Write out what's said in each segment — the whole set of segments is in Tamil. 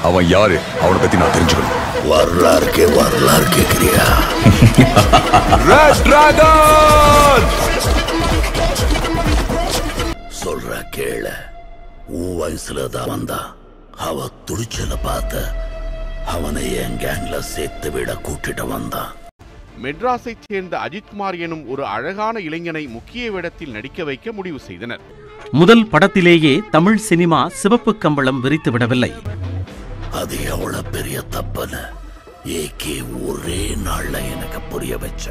அவன் யாரு, அவனை பத்தி நான் தெரிஞ்சுக்கணும். வரலாறு கேக்குறியா? ரெட் டிராகன் சொல்ற கேள. உன் வயசுலதான் வந்தா. அவ துடிச்சல பார்த்த. அவனை என் கேங்ல சேர்த்து விட கூட்டிட்டு வந்தான். மெட்ராஸை சேர்ந்த அஜித்குமார் எனும் ஒரு அழகான இளைஞனை முக்கிய வேடத்தில் நடிக்க வைக்க முடிவு செய்தனர். முதல் படத்திலேயே தமிழ் சினிமா சிவப்பு கம்பளம் விரித்து விடவில்லை. அது எவ்வளவு பெரிய தப்புன்னு ஏகே ஒரே நாள்ல எனக்கு புரிய வச்ச.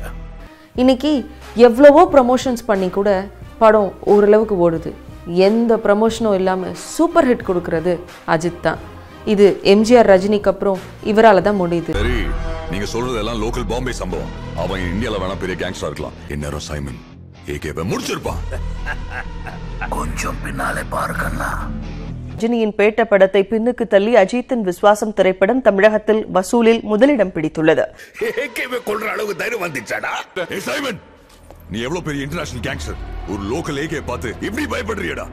இன்னைக்கு எவ்வளவோ ப்ரமோஷன்ஸ் பண்ணி கூட படம் ஓரளவுக்கு ஓடுது. எந்த ப்ரமோஷனும் இல்லாம சூப்பர் ஹிட் கொடுக்கறது அஜித் தான். இது எம்ஜிஆர் ரஜினிக்கு அப்புறம் இவரால தான் முடியுது. சரி, நீங்க சொல்றதெல்லாம் லோக்கல் பாம்பே சம்பவம். அவன் இந்தியால வேணா பெரிய கேங்ஸ்டரா இருக்கலாம். இந்நேரம் சைமன் ஏகேவை முடிச்சிருப்பான். கொஞ்சம் பின்னாலே பாருங்கண்ணா. ரஜினியின் பேட்ட படத்தை பின்னுக்கு தள்ளி அஜித்தின் விஸ்வாசம் திரைப்படம் தமிழகத்தில் வசூலில் முதலிடம் பிடித்துள்ளது. ஏகேவை கொல்ற அளவுக்கு தைரியம் வந்துச்சாடா? சைமன், நீ எவ்வளவு பெரிய இன்டர்நேஷனல் கேங்ஸ்டர், ஒரு லோக்கல் ஏகே பார்த்து இப்படி பயப்படுறியடா?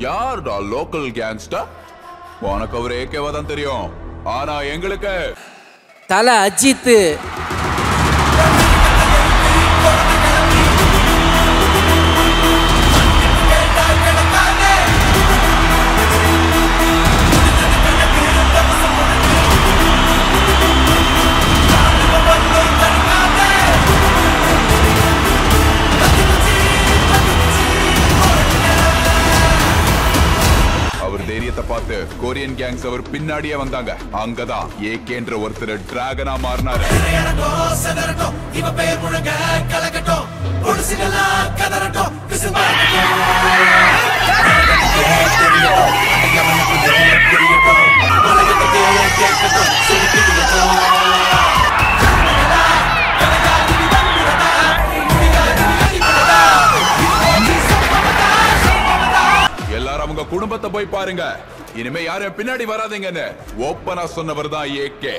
யாருடா லோக்கல் கேங்ஸ்டர்? உனக்கு அவர் ஏகேவா தான் தெரியும். ஆனா எங்களுக்கு தல அஜித். பார்த்து கொரியன் கேங்ஸ் அவர் பின்னாடியே வந்தாங்க. அங்கதான் ஏகேன்ற ஒருத்தர் டிராகனா மாறினாரு. எல்லாரும் அவங்க குடும்பத்தை போய் பாருங்க. இனிமே யாரும் பின்னாடி வராதீங்கன்னு ஓப்பனா சொன்னவர் தான் ஏகே.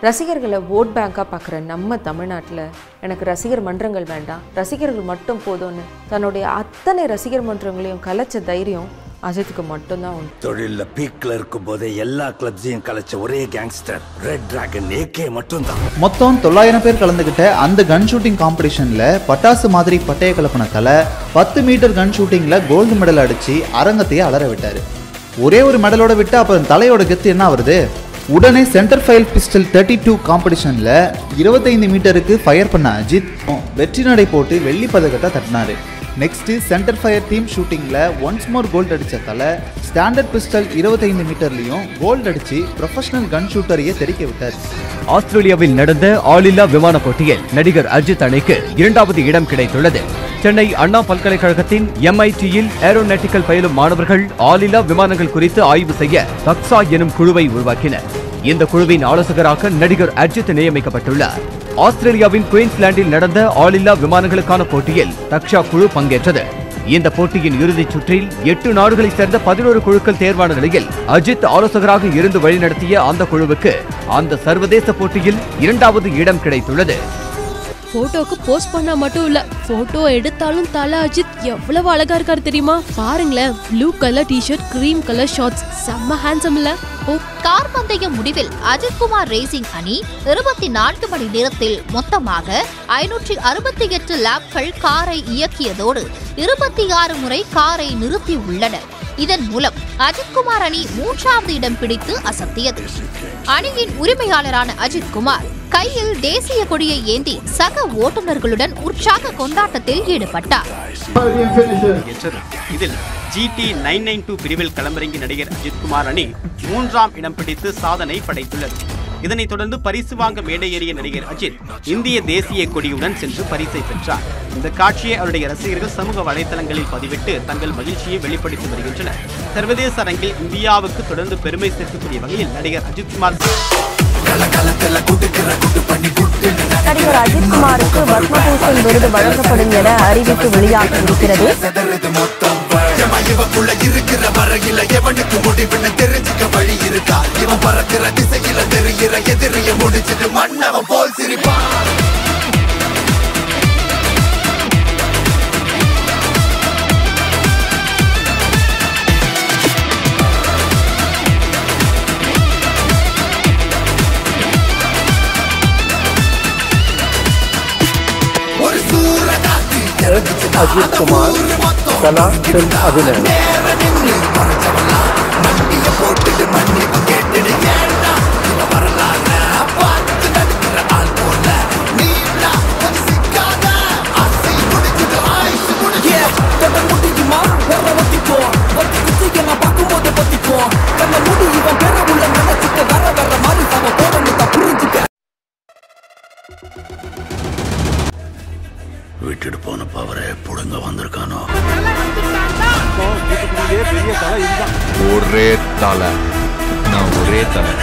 ரசிகர்களை ஓட் பேங்கா பார்க்குற நம்ம தமிழ்நாட்டில் எனக்கு ரசிகர் மன்றங்கள் வேண்டாம், ரசிகர்கள் மட்டும் போதும்னு தன்னுடைய அத்தனை ரசிகர் மன்றங்களையும் கலைச்ச தைரியம் அஜித்துக்கு மட்டும்தான் உண்டு. தொழில பீக்ல இருக்கும் போதே எல்லா கிளப்ஸையும் கலைச்ச ஒரே கேங்ஸ்டர் ரெட் டிராகன் ஏகே மட்டும்தான். மொத்தம் 900 பேர் கலந்துகிட்ட அந்த கன் ஷூட்டிங் காம்படிஷன்ல பட்டாசு மாதிரி பட்டைய கலப்பின தலை 10 மீட்டர் கன் ஷூட்டிங்ல கோல்டு மெடல் அடிச்சு அரங்கத்தையே அலற விட்டாரு. ஒரே ஒரு மெடலோட விட்டு அப்புறம் தலையோட கெத்து என்ன வருது? உடனே சென்டர் ஃபயர் பிஸ்டல் 32 காம்படிஷன்ல 25 மீட்டருக்கு ஃபயர் பண்ண அஜித் வெற்றி நடை போட்டு வெள்ளி பதக்கத்தை தட்டினாரு. நெக்ஸ்ட் சென்டர் ஃபயர் டீம் ஷூட்டிங்ல ஒன்ஸ் மோர் கோல்ட் அடிச்ச தலை ஸ்டாண்டர்ட் பிஸ்டல் 25 மீட்டர்லயும் கோல்ட் அடிச்சு ப்ரொஃபஷனல் கன் ஷூட்டரையே தெரிக்க விட்டார். ஆஸ்திரேலியாவில் நடந்த ஆளில்லா விமான போட்டியில் நடிகர் அஜித் அணிக்கு 2வது இடம் கிடைத்துள்ளது. சென்னை அண்ணா பல்கலைக்கழகத்தின் MIT-யில் ஏரோநாட்டிக்கல் பயிலும் மாணவர்கள் ஆளில்லா விமானங்கள் குறித்து ஆய்வு செய்ய தக்ஸா எனும் குழுவை உருவாக்கினர். இந்த குழுவின் ஆலோசகராக நடிகர் அஜித் நியமிக்கப்பட்டுள்ளார். ஆஸ்திரேலியாவின் குயின்ஸ்லாண்டில் நடந்த ஆளில்லா விமானங்களுக்கான போட்டியில் தக்ஷா குழு பங்கேற்றது. இந்த போட்டியின் இறுதிச் சுற்றில் 8 நாடுகளைச் சேர்ந்த 11 குழுக்கள் தேர்வான நிலையில் அஜித் ஆலோசகராக இருந்து வழிநடத்திய அந்த குழுவுக்கு அந்த சர்வதேச போட்டியில் 2வது இடம் கிடைத்துள்ளது. போட்டோக்கு போஸ்ட் பண்ணா மட்டும் இல்ல, போட்டோ எடுத்தாலும் தல அஜித் எவ்வளவு அழகா இருக்காரு தெரியுமா? பாருங்களேன், blue colour t-shirt, cream colour shorts, செம்ம ஹேண்ட்ஸம் இல்ல? கார் பந்தய முடிவில் அஜித்குமார் ரேசிங் அணி 24 மணி நேரத்தில் மொத்தமாக 568 லேப்கள் காரை இயக்கியதோடு 26 முறை காரை நிறுத்தியுள்ளனர். இதன் மூலம் அஜித்குமார் அணி 3வது இடம் பிடித்து அசத்தியது. அணியின் உரிமையாளரான அஜித்குமார் கையில் தேசிய கொடியை ஏந்தி சக ஓட்டுநர்களுடன் உற்சாக கொண்டாட்டத்தில் ஈடுபட்டார். இதில் GT 992 பிரிவில் களமிறங்கி நடிகர் அஜித்குமார் அணி 3ஆம் இடம் பிடித்து சாதனை படைத்துள்ளது. இதனைத் தொடர்ந்து பரிசு வாங்க மேடை ஏறிய நடிகர் அஜித் இந்திய தேசிய கொடியுடன் சென்று பரிசை பெற்றார். இந்த காட்சியை அவருடைய ரசிகர்கள் சமூக வலைதளங்களில் பதிவிட்டு தங்கள் மகிழ்ச்சியை வெளிப்படுத்தி வருகின்றனர். சர்வதேச அரங்கில் இந்தியாவுக்கு தொடர்ந்து பெருமை சேர்க்கக்கூடிய வகையில் நடிகர் அஜித்குமார் நடிகர் அஜித்குமாருக்கு பத்மபூஷன் விருது வழங்கப்படும் என அறிவிப்பு வெளியாகி இருக்கிறது. அஜித் குமார் கலா ஃபிலிம் அபிநயம். விட்டுட்டு போன பவரை புடுங்க வந்திருக்கானோ? ஒரே தலை, நான் ஒரே தலை.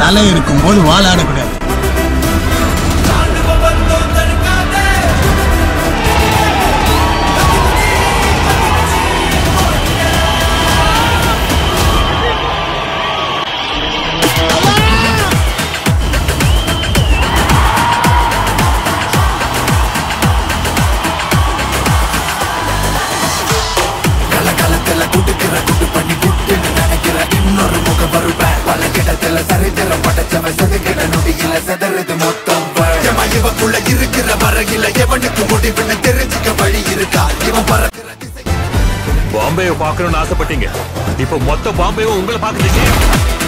தலை இருக்கும்போது வாழாடக்கூடாது. பாம்பேயை பார்க்கணும்னு ஆசைப்பட்டீங்க, இப்ப மொத்த பாம்பேயும் உங்களை பார்க்குறீங்க.